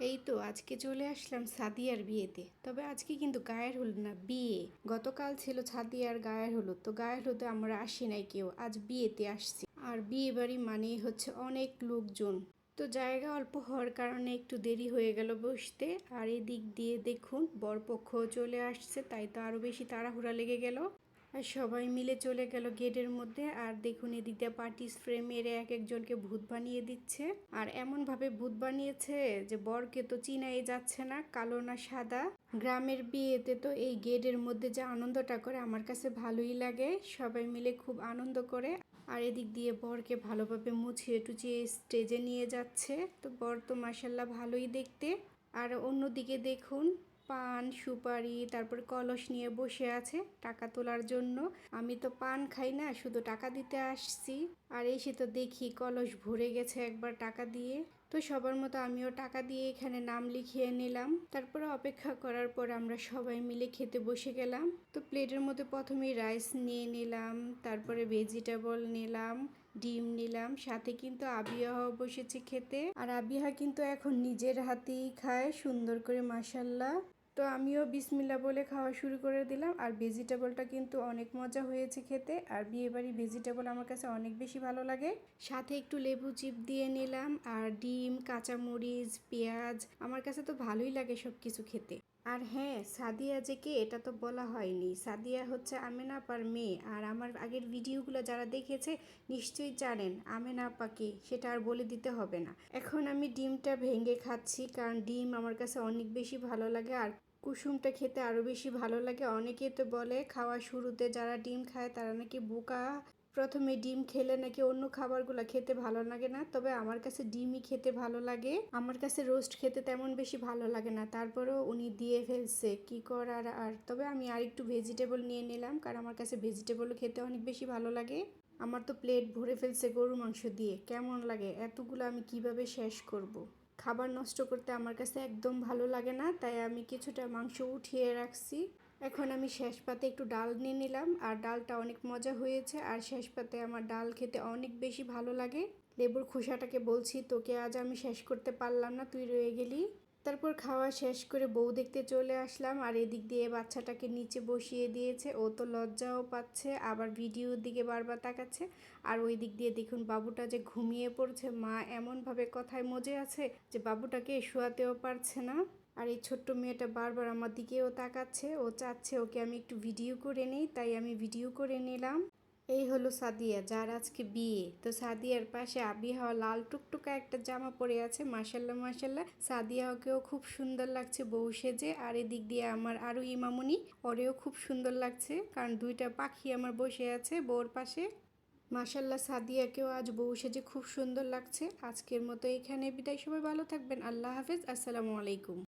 এই তো আজকে চলে আসলাম সাদিয়ার বিয়েতে। তবে আজকে কিন্তু গায়ের হলুদ না, বিয়ে। গতকাল ছিল সাদিয়ার গায়ের হলুদ, তো গায়ের হলুদে আমরা আসি নাই কেউ, আজ বিয়েতে আসছি। আর বিয়ে বাড়ি মানেই হচ্ছে অনেক লোকজন, তো জায়গা অল্প হওয়ার কারণে একটু দেরি হয়ে গেল বসতে। আর এই দিক দিয়ে দেখুন বরপক্ষ চলে আসছে, তাই তো আরো বেশি তাড়াহুড়া লেগে গেল। আর সবাই মিলে চলে গেল গেটের মধ্যে। আর দেখুন এদিক দিয়ে পার্টি স্প্রে মেরে এক একজনকে ভূত বানিয়ে দিচ্ছে। আর এমন ভাবে ভূত বানিয়েছে যে বরকে তো চিনাই যাচ্ছে না, কালো না সাদা। গ্রামের বিয়েতে তো এই গেটের মধ্যে যে আনন্দটা করে আমার কাছে ভালোই লাগে, সবাই মিলে খুব আনন্দ করে। আর এদিক দিয়ে বরকে ভালোভাবে মুছিয়ে টুচিয়ে স্টেজে নিয়ে যাচ্ছে। তো বর তো মাসাল্লাহ ভালোই দেখতে। আর অন্যদিকে দেখুন পান সুপারি তারপর কলস নিয়ে বসে আছে টাকা তোলার জন্য। আমি তো পান খাই না, শুধু টাকা দিতে আসছি। আর এসে তো দেখি কলস ভরে গেছে একবার টাকা দিয়ে। তো সবার মতো আমিও টাকা দিয়ে এখানে নাম লিখিয়ে নিলাম। তারপরে অপেক্ষা করার পর আমরা সবাই মিলে খেতে বসে গেলাম। তো প্লেটের মধ্যে প্রথমেই রাইস নিয়ে নিলাম, তারপরে ভেজিটেবল নিলাম, ডিম নিলাম, সাথে কিন্তু আবিয়াও বসেছে খেতে। আর আবিহা কিন্তু এখন নিজের হাতেই খায় সুন্দর করে মাশাল্লাহ। তো আমিও বিসমিল্লা বলে খাওয়া শুরু করে দিলাম। আর ভেজিটেবলটা কিন্তু অনেক মজা হয়েছে খেতে। আর বিয়েবাড়ি ভেজিটেবল আমার কাছে অনেক বেশি ভালো লাগে। সাথে একটু লেবু চিপ দিয়ে নিলাম, আর ডিম, কাঁচামরিচ, পেঁয়াজ, আমার কাছে তো ভালোই লাগে সব কিছু খেতে। আর হ্যাঁ, সাদিয়া যে কে এটা তো বলা হয়নি। সাদিয়া হচ্ছে আমেনা আপার মেয়ে। আর আমার আগের ভিডিওগুলো যারা দেখেছে নিশ্চয়ই জানেন আমেনা আপা কে, সেটা আর বলে দিতে হবে না। এখন আমি ডিমটা ভেঙে খাচ্ছি, কারণ ডিম আমার কাছে অনেক বেশি ভালো লাগে। আর কুসুমটা খেতে আরও বেশি ভালো লাগে। অনেকেই তো বলে খাওয়ার শুরুতে যারা ডিম খায় তারা নাকি বোকা, প্রথমে ডিম খেলে নাকি অন্য খাবারগুলো খেতে ভালো লাগে না। তবে আমার কাছে ডিমই খেতে ভালো লাগে, আমার কাছে রোস্ট খেতে তেমন বেশি ভালো লাগে না। তারপরেও উনি দিয়ে ফেলছে, কি করার। আর তবে আমি আর একটু ভেজিটেবল নিয়ে নিলাম, কারণ আমার কাছে ভেজিটেবলও খেতে অনেক বেশি ভালো লাগে। আমার তো প্লেট ভরে ফেলছে গরু মাংস দিয়ে, কেমন লাগে এতগুলো আমি কিভাবে শেষ করব। খাবার নষ্ট করতে আমার কাছে একদম ভালো লাগে না, তাই আমি কিছুটা মাংস উঠিয়ে রাখছি। এখন আমি শেষ পাতে একটু ডাল নিয়ে নিলাম, আর ডালটা অনেক মজা হয়েছে। আর শেষ পাতে আমার ডাল খেতে অনেক বেশি ভালো লাগে। লেবুর খোসাটাকে বলছি তোকে আজ আমি শেষ করতে পারলাম না, তুই রয়ে গেলি। তারপর খাওয়া শেষ করে বউ দেখতে চলে আসলাম। আর এদিক দিয়ে বাচ্চাটাকে নিচে বসিয়ে দিয়েছে, ও তো লজ্জাও পাচ্ছে, আবার ভিডিওর দিকে বারবার তাকাচ্ছে। আর ওই দিক দিয়ে দেখুন বাবুটা যে ঘুমিয়ে পড়ছে, মা এমনভাবে কথায় মজে আছে যে বাবুটাকে শোয়াতেও পারছে না। আর এই ছোট্ট মেয়েটা বারবার আমার দিকেও তাকাচ্ছে, ও চাচ্ছে ওকে আমি একটু ভিডিও করে নিই, তাই আমি ভিডিও করে নিলাম। এই হলো সাদিয়া, যার আজকে বিয়ে। তো সাদিয়ার পাশে আবিহা লাল টুকটুকা একটা জামা পরে আছে, মাশাল্লাহ মাশাল্লাহ। সাদিয়াকেও খুব সুন্দর লাগছে বউ সেজে। আর এদিক দিয়ে আমার আরও ইমামুনি, ওরেও খুব সুন্দর লাগছে, কারণ দুইটা পাখি আমার বসে আছে বউর পাশে। মাশাল্লাহ সাদিয়াকেও আজ বউ সেজে খুব সুন্দর লাগছে। আজকের মতো এখানে বিদায়, সবাই ভালো থাকবেন, আল্লাহ হাফেজ, আসসালামু আলাইকুম।